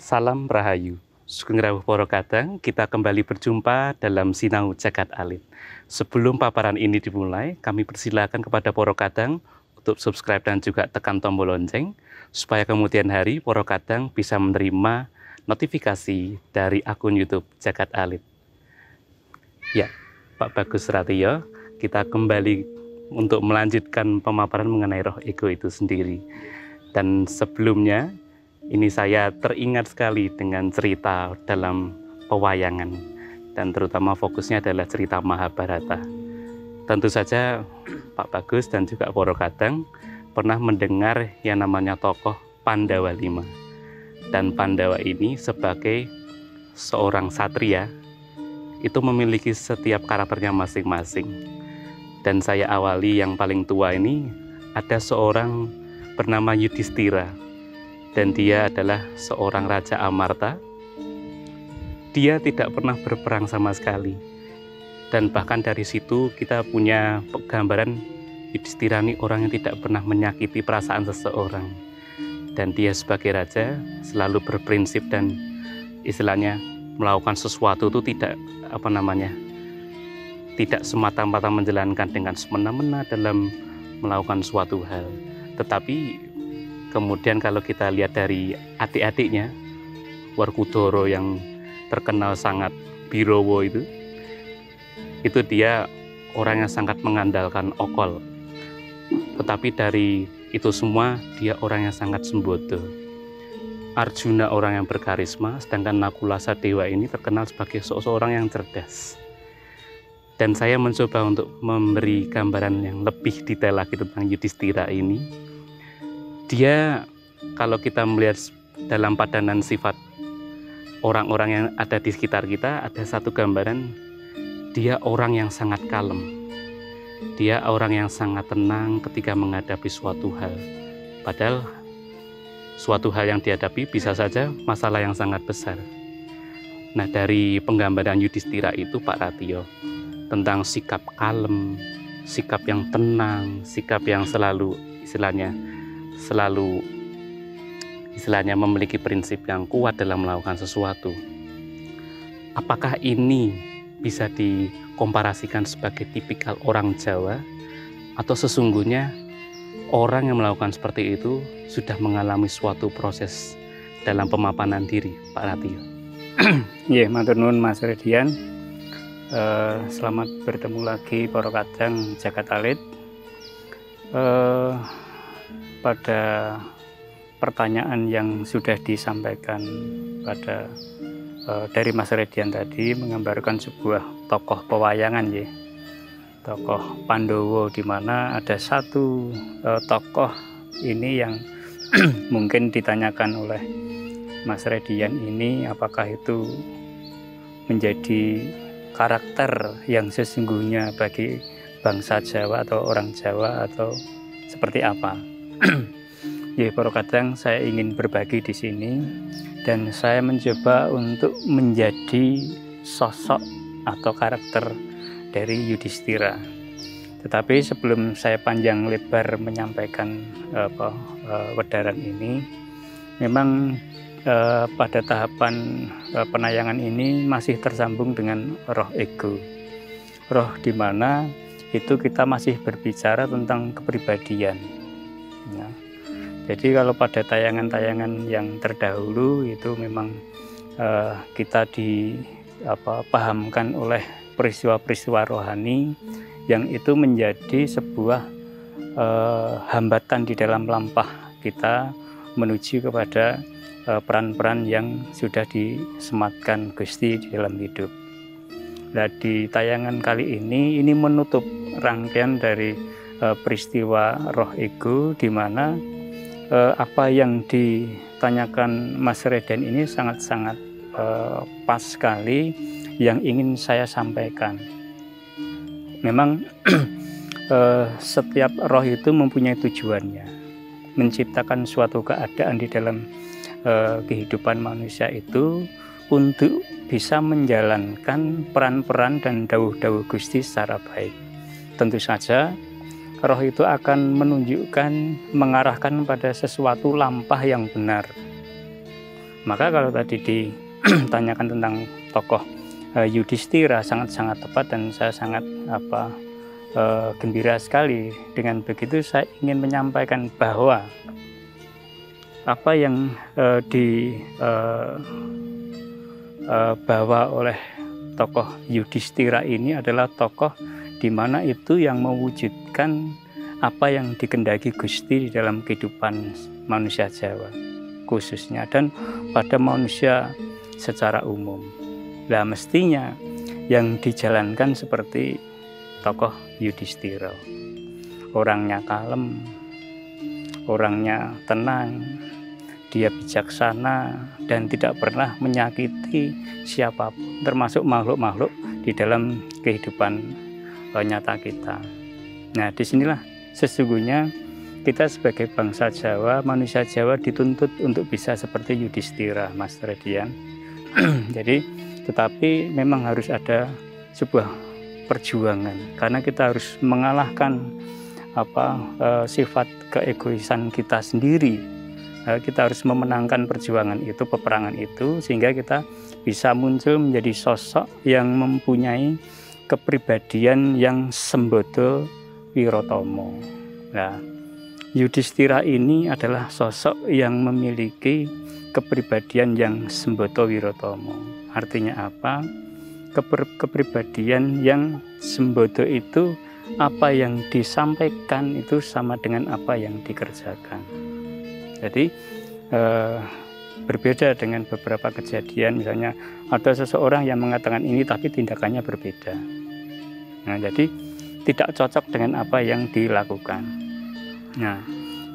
Salam Rahayu, Sugeng Rawuh Para Kadang, kita kembali berjumpa dalam Sinau Jagat Alit. Sebelum paparan ini dimulai, kami persilakan kepada Para Kadang untuk subscribe dan juga tekan tombol lonceng, supaya kemudian hari Para Kadang bisa menerima notifikasi dari akun YouTube Jagat Alit. Ya, Pak Bagus Ratio, kita kembali untuk melanjutkan pemaparan mengenai roh ego itu sendiri. Dan sebelumnya, ini saya teringat sekali dengan cerita dalam pewayangan, dan terutama fokusnya adalah cerita Mahabharata. Tentu saja Pak Bagus dan juga Para Kadang pernah mendengar yang namanya tokoh Pandawa 5. Dan Pandawa ini sebagai seorang satria, itu memiliki setiap karakternya masing-masing. Dan saya awali yang paling tua ini, ada seorang bernama Yudhistira. Dan dia adalah seorang Raja Amarta. Dia tidak pernah berperang sama sekali. Dan bahkan dari situ kita punya gambaran Yudhistira ini orang yang tidak pernah menyakiti perasaan seseorang. Dan dia sebagai raja selalu berprinsip dan istilahnya melakukan sesuatu itu tidak tidak semata-mata menjalankan dengan semena-mena dalam melakukan suatu hal. Tetapi kemudian kalau kita lihat dari adik-adiknya, Werkudara yang terkenal sangat birowo itu dia orang yang sangat mengandalkan okol. Tetapi dari itu semua dia orang yang sangat sembodo. Arjuna orang yang berkarisma, sedangkan Nakula Sadewa ini terkenal sebagai seorang yang cerdas. Dan saya mencoba untuk memberi gambaran yang lebih detail lagi tentang Yudhistira ini. Dia, kalau kita melihat dalam padanan sifat orang-orang yang ada di sekitar kita, ada satu gambaran, dia orang yang sangat kalem. Dia orang yang sangat tenang ketika menghadapi suatu hal. Padahal suatu hal yang dihadapi bisa saja masalah yang sangat besar. Nah, dari penggambaran Yudhistira itu Pak Ratio, tentang sikap kalem, sikap yang tenang, sikap yang selalu memiliki prinsip yang kuat dalam melakukan sesuatu. Apakah ini bisa dikomparasikan sebagai tipikal orang Jawa, atau sesungguhnya orang yang melakukan seperti itu sudah mengalami suatu proses dalam pemapanan diri, Pak Ratio? Iya, matur nuwun Mas Redian. Selamat bertemu lagi Para Kadang Jagat Alit. Pada pertanyaan yang sudah disampaikan pada dari Mas Redian tadi, menggambarkan sebuah tokoh pewayangan, ya, tokoh Pandowo, di mana ada satu tokoh ini yang mungkin ditanyakan oleh Mas Redian ini, apakah itu menjadi karakter yang sesungguhnya bagi bangsa Jawa atau orang Jawa, atau seperti apa? Ya, Para Kadang, saya ingin berbagi di sini, dan saya mencoba untuk menjadi sosok atau karakter dari Yudhistira. Tetapi sebelum saya panjang lebar menyampaikan wedaran ini, memang pada tahapan penayangan ini masih tersambung dengan roh ego, roh di mana itu kita masih berbicara tentang kepribadian, ya. Jadi kalau pada tayangan-tayangan yang terdahulu itu memang kita dipahamkan oleh peristiwa-peristiwa rohani yang itu menjadi sebuah hambatan di dalam lampah kita menuju kepada peran-peran yang sudah disematkan Gusti di dalam hidup. Nah, di tayangan kali ini menutup rangkaian dari peristiwa roh ego, di mana apa yang ditanyakan Mas Redian ini sangat-sangat pas sekali yang ingin saya sampaikan. Memang setiap roh itu mempunyai tujuannya, menciptakan suatu keadaan di dalam kehidupan manusia itu untuk bisa menjalankan peran-peran dan dawuh-dawuh Gusti secara baik. Tentu saja roh itu akan menunjukkan, mengarahkan pada sesuatu lampah yang benar. Maka kalau tadi ditanyakan tentang tokoh Yudhistira sangat-sangat tepat, dan saya sangat gembira sekali. Dengan begitu saya ingin menyampaikan bahwa apa yang dibawa oleh tokoh Yudhistira ini adalah tokoh di mana itu yang mewujudkan apa yang dikehendaki Gusti di dalam kehidupan manusia Jawa khususnya, dan pada manusia secara umum. Nah, mestinya yang dijalankan seperti tokoh Yudhistira. Orangnya kalem, orangnya tenang, dia bijaksana dan tidak pernah menyakiti siapapun, termasuk makhluk-makhluk di dalam kehidupan nyata kita. Nah, disinilah sesungguhnya kita sebagai bangsa Jawa, manusia Jawa dituntut untuk bisa seperti Yudhistira, Mas Redian. Jadi, tetapi memang harus ada sebuah perjuangan, karena kita harus mengalahkan sifat keegoisan kita sendiri. Kita harus memenangkan perjuangan itu, peperangan itu, sehingga kita bisa muncul menjadi sosok yang mempunyai kepribadian yang sembodo wirotomo. Nah, Yudhistira ini adalah sosok yang memiliki kepribadian yang sembodo wirotomo. Artinya apa? Kepribadian yang sembodo itu, apa yang disampaikan itu sama dengan apa yang dikerjakan. Jadi berbeda dengan beberapa kejadian, misalnya ada seseorang yang mengatakan ini tapi tindakannya berbeda. Nah, jadi tidak cocok dengan apa yang dilakukan. Nah,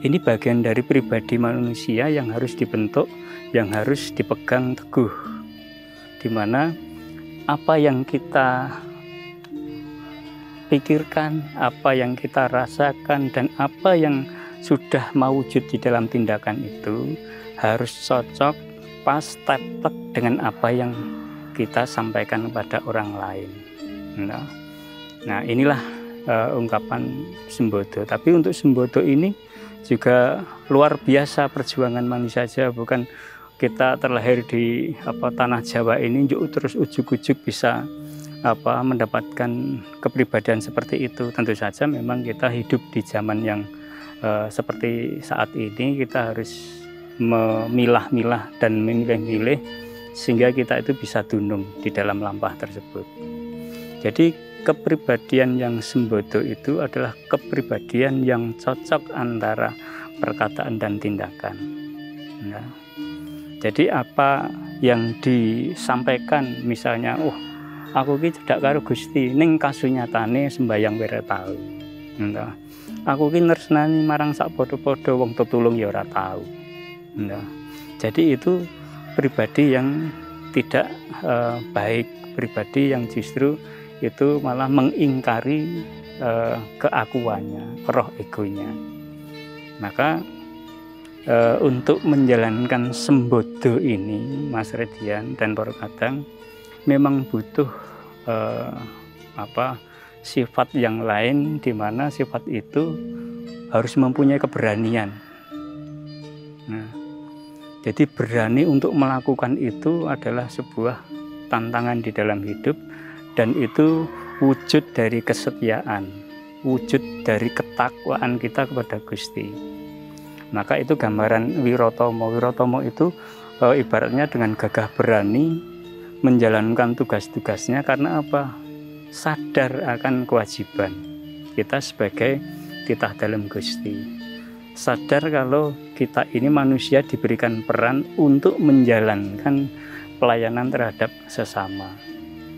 ini bagian dari pribadi manusia yang harus dibentuk, yang harus dipegang teguh, di mana apa yang kita pikirkan, apa yang kita rasakan, dan apa yang sudah mewujud di dalam tindakan itu harus cocok, pas, tepat dengan apa yang kita sampaikan kepada orang lain. Nah, inilah ungkapan sembodo. Tapi untuk sembodo ini juga luar biasa perjuangan manusia Jawa. Bukan kita terlahir di tanah Jawa ini terus ujuk-ujuk bisa mendapatkan kepribadian seperti itu. Tentu saja memang kita hidup di zaman yang seperti saat ini, kita harus memilah-milah dan memilih-milih sehingga kita itu bisa dunung di dalam lampah tersebut. Jadi kepribadian yang sembodo itu adalah kepribadian yang cocok antara perkataan dan tindakan. Nah, jadi apa yang disampaikan, misalnya, aku ki cedak karo Gusti, ning kasunyatane sembayang wira tau. Nah, aku ki nresnani marang sak padha-padha wong tetulung ya ora tau. Nah, jadi itu pribadi yang tidak baik, pribadi yang justru itu malah mengingkari keakuannya, roh egonya. Maka untuk menjalankan sembodo ini, Mas Redian dan para kadang, memang butuh sifat yang lain, di mana sifat itu harus mempunyai keberanian. Nah, jadi berani untuk melakukan itu adalah sebuah tantangan di dalam hidup, dan itu wujud dari kesetiaan, wujud dari ketakwaan kita kepada Gusti. Maka itu gambaran wirotomo. Wirotomo itu ibaratnya dengan gagah berani menjalankan tugas-tugasnya. Karena apa? Sadar akan kewajiban kita sebagai titah dalam Gusti. Sadar kalau kita ini manusia diberikan peran untuk menjalankan pelayanan terhadap sesama,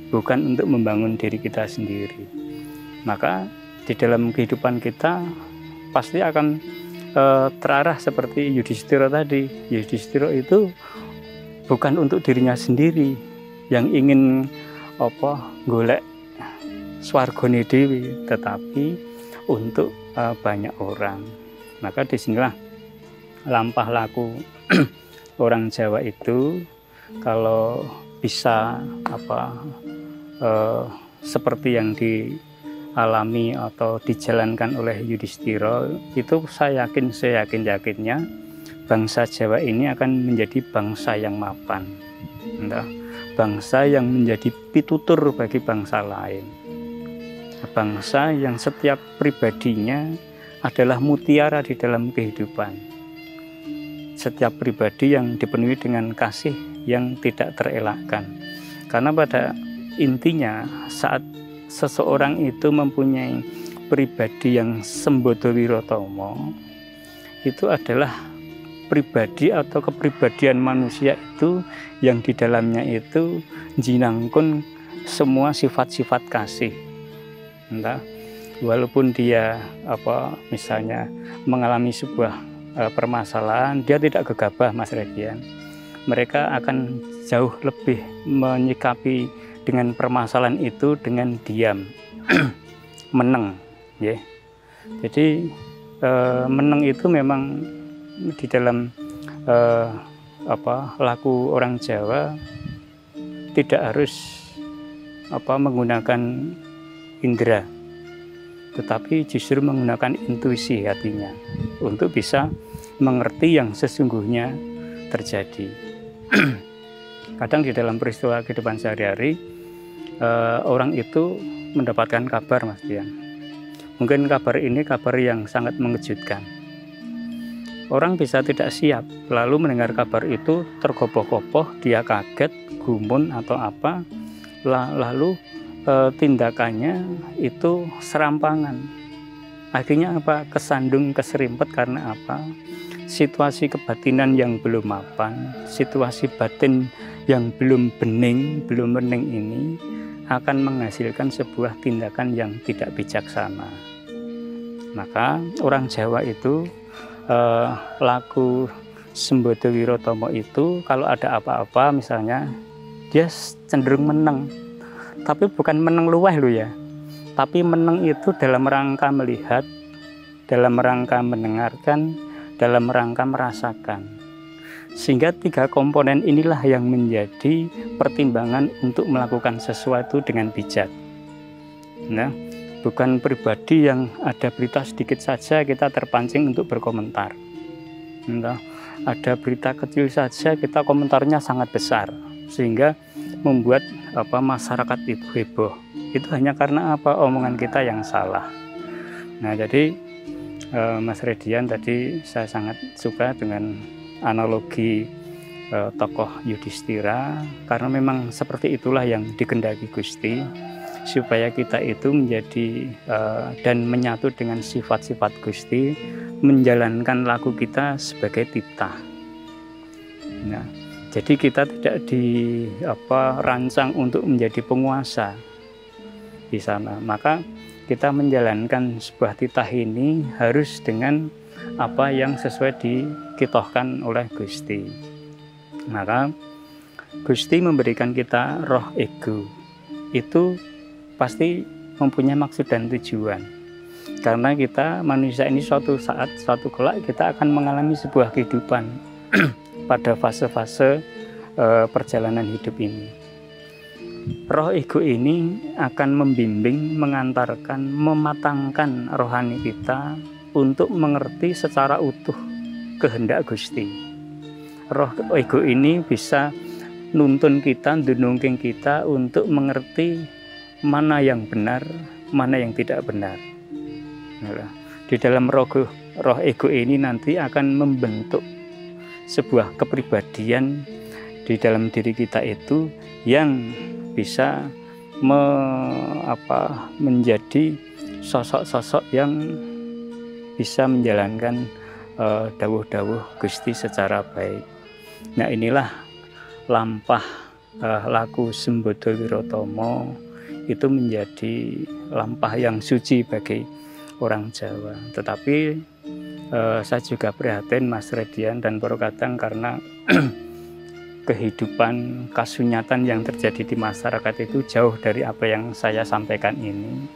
bukan untuk membangun diri kita sendiri. Maka di dalam kehidupan kita pasti akan terarah seperti Yudhistira tadi. Yudhistira itu bukan untuk dirinya sendiri yang ingin golek swargane dewi, tetapi untuk banyak orang. Maka disinilah lampah laku orang Jawa itu, kalau bisa seperti yang dialami atau dijalankan oleh Yudhistira, itu saya yakinnya bangsa Jawa ini akan menjadi bangsa yang mapan, bangsa yang menjadi pitutur bagi bangsa lain, bangsa yang setiap pribadinya adalah mutiara di dalam kehidupan, setiap pribadi yang dipenuhi dengan kasih yang tidak terelakkan. Karena pada intinya saat seseorang itu mempunyai pribadi yang sembodo wirotomo, itu adalah pribadi atau kepribadian manusia itu yang di dalamnya itu jinangkun semua sifat-sifat kasih. Entah, walaupun dia misalnya mengalami sebuah permasalahan, dia tidak gegabah, Mas Redian. Mereka akan jauh lebih menyikapi dengan permasalahan itu dengan diam, meneng, ya. Jadi meneng itu memang di dalam laku orang Jawa tidak harus menggunakan indera, tetapi justru menggunakan intuisi hatinya untuk bisa mengerti yang sesungguhnya terjadi. Kadang di dalam peristiwa kehidupan sehari-hari orang itu mendapatkan kabar, Mas Dian. Mungkin kabar ini kabar yang sangat mengejutkan. Orang bisa tidak siap, lalu mendengar kabar itu tergopoh-gopoh, dia kaget, gumun atau apa, lalu tindakannya itu serampangan. Akhirnya apa? Kesandung, keserimpet karena apa? Situasi kebatinan yang belum mapan, situasi batin yang belum bening ini akan menghasilkan sebuah tindakan yang tidak bijaksana. Maka orang Jawa itu laku sembodo wirotomo itu kalau ada apa-apa misalnya dia cenderung meneng. Tapi bukan meneng luweh loh ya, tapi meneng itu dalam rangka melihat, dalam rangka mendengarkan, dalam rangka merasakan. Sehingga 3 komponen inilah yang menjadi pertimbangan untuk melakukan sesuatu dengan bijak. Nah, bukan pribadi yang ada berita sedikit saja kita terpancing untuk berkomentar. Nah, ada berita kecil saja kita komentarnya sangat besar, sehingga membuat masyarakat itu heboh. Itu hanya karena omongan kita yang salah. Nah, jadi Mas Redian tadi saya sangat suka dengan analogi tokoh Yudhistira, karena memang seperti itulah yang dikehendaki Gusti, supaya kita itu menjadi dan menyatu dengan sifat-sifat Gusti, menjalankan laku kita sebagai titah. Nah, jadi kita tidak dirancang untuk menjadi penguasa di sana. Maka kita menjalankan sebuah titah ini harus dengan apa yang sesuai dikitohkan oleh Gusti. Maka Gusti memberikan kita roh ego. Itu pasti mempunyai maksud dan tujuan. Karena kita manusia ini suatu saat, suatu kelak kita akan mengalami sebuah kehidupan pada fase-fase perjalanan hidup ini. Roh ego ini akan membimbing, mengantarkan, mematangkan rohani kita untuk mengerti secara utuh kehendak Gusti. Roh ego ini bisa nuntun kita, ndunungking kita untuk mengerti mana yang benar, mana yang tidak benar. Di dalam roh ego ini nanti akan membentuk sebuah kepribadian di dalam diri kita itu yang bisa menjadi sosok-sosok yang bisa menjalankan dawuh-dawuh Gusti secara baik. Nah, inilah lampah laku sembodo wirotomo itu menjadi lampah yang suci bagi orang Jawa. Tetapi saya juga prihatin, Mas Redian dan Poro Kadang, karena kehidupan kasunyatan yang terjadi di masyarakat itu jauh dari apa yang saya sampaikan ini.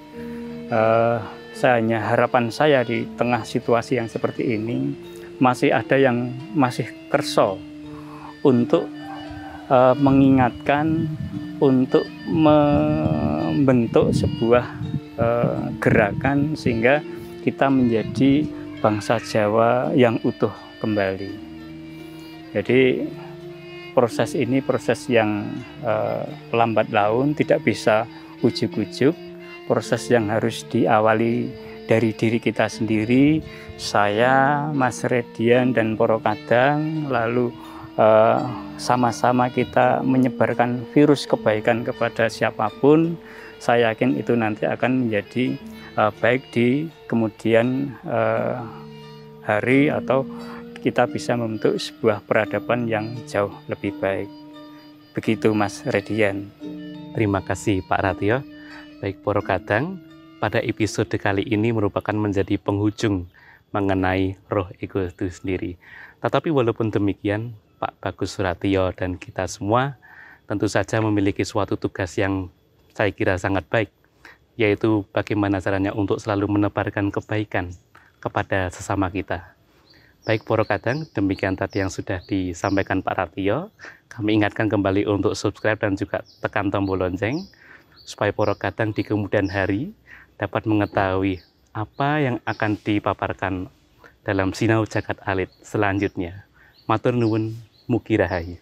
Harapan saya di tengah situasi yang seperti ini masih ada yang masih kerso untuk mengingatkan, untuk membentuk sebuah gerakan sehingga kita menjadi bangsa Jawa yang utuh kembali. Jadi proses ini proses yang lambat laun, tidak bisa ujuk-ujuk, proses yang harus diawali dari diri kita sendiri, saya, Mas Redian dan Poro Kadang, lalu sama-sama kita menyebarkan virus kebaikan kepada siapapun. Saya yakin itu nanti akan menjadi baik di kemudian hari, atau kita bisa membentuk sebuah peradaban yang jauh lebih baik. Begitu Mas Redian. Terima kasih Pak Ratio. Baik Poro Kadang, pada episode kali ini merupakan menjadi penghujung mengenai roh ego itu sendiri. Tetapi walaupun demikian, Pak Bagus Suratio dan kita semua tentu saja memiliki suatu tugas yang saya kira sangat baik, yaitu bagaimana caranya untuk selalu menebarkan kebaikan kepada sesama kita. Baik Poro Kadang, demikian tadi yang sudah disampaikan Pak Ratio. Kami ingatkan kembali untuk subscribe dan juga tekan tombol lonceng, supaya Poro Kadang di kemudian hari dapat mengetahui apa yang akan dipaparkan dalam Sinau Jagat Alit selanjutnya. Matur nuwun, mugi rahayu.